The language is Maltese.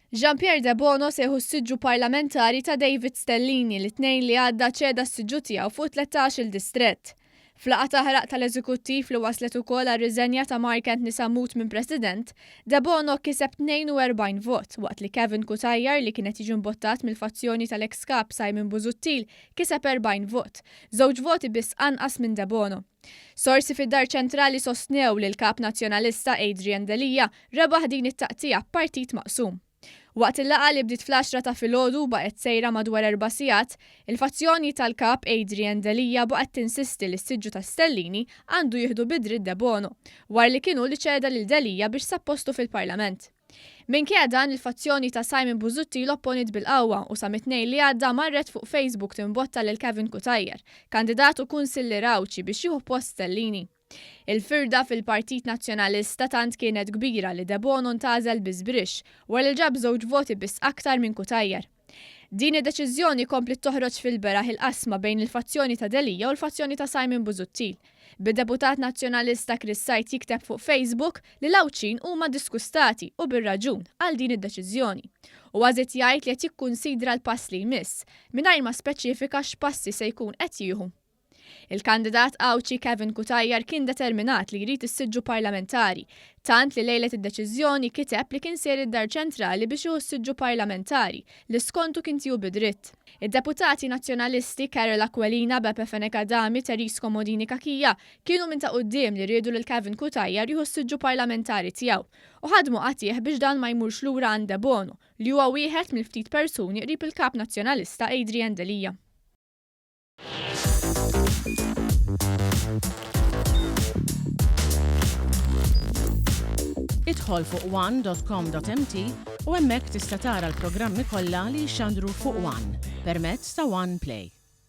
Jean-Pierre De Bono seħu s-siġġu parlamentari ta' David Stellini l-tnejn li għadda ċeda s-siġġu tiegħu fuq 13 il-distrett. Flaqa taħraq tal-eżekuttiv li waslet ukoll għar-riżenja ta' Mark Antony Samut minn President, De Bono kiseb 42 vot waqt li Kevin Kutajjar li kienet jiġi mbottat mill-fazzjoni tal-ex-kap Simon Busuttil kiseb 40 vot, żewġ voti biss anqas minn De Bono. Sorsi fid-Dar Ċentrali sostnew li l-kap nazzjonalista Adrian Delija rebaħ din it-taqtija partit maqsum. Waqt il-laqa li bdiet fl-10 ta' filgħodu baqgħet sejra madwar 4 sigħat, il-fazzjoni tal-kap Adrian Delija baqgħet tinsisti li s-siġġu ta' Stellini għandu jieħdu bidri De Bono, war li kienu li ċeda lil Delija biex sappostu fil-Parlament. Minkejja dan il-fazzjoni ta' Simon Busuttil opponit bil-qawwa u sa mit-tnejn li għadda marret fuq Facebook timbotta lil Kevin Kutajjar, kandidatu kunsilli Rawċi biex jieħu post Stellini. Il-firda fil-Partit Nazzjonalista tant kienet kbira li De Bono ntażel biżbrix wara li ġab żewġ voti biss aktar minn Kutajjar. Din id-deċiżjoni komplit toħroġ fil-beraħ il-qasma bejn il-fazzjoni ta' Delija u l-fazzjoni ta' Simon Busuttil. Bid-deputat nazzjonalista Chris Sajt jikteb fuq Facebook li l-Awċin huma diskustati u bir-raġun għal din id-deċiżjoni. U għażiet jgħid li qed jikkunsidra l-pass li jmiss mingħajr ma speċifika x'passi se jkun qed jieħu. Il-kandidat Awċi Kevin Kutajjar kien determinat li jrid is-siġġu parlamentari, tant li lejlet id-deċiżjoni kiteb li kien ser id-Dar Ċentrali biex jieħu s-siġġu parlamentari li skontu kien tieħu bidritt. Id-deputati nazzjonalisti Carol Aquilina, Beppe Feneka-Dami, Teris Komodini Kakija kienu minn ta' quddiem li riedu lil Kevin Kutajjar jieħu s-siġġu parlamentari tiegħu u ħadmu qatih biex dan ma jmurx lura għand De Bono li huwa wieħed mill-ftit persuni qrib il-kap nazzjonalista Adrian Delija. Idħol fuq one.com.mt u hemmhekk tista' tara l-programmi kollha li jxandru fuq One permezz ta' One Play.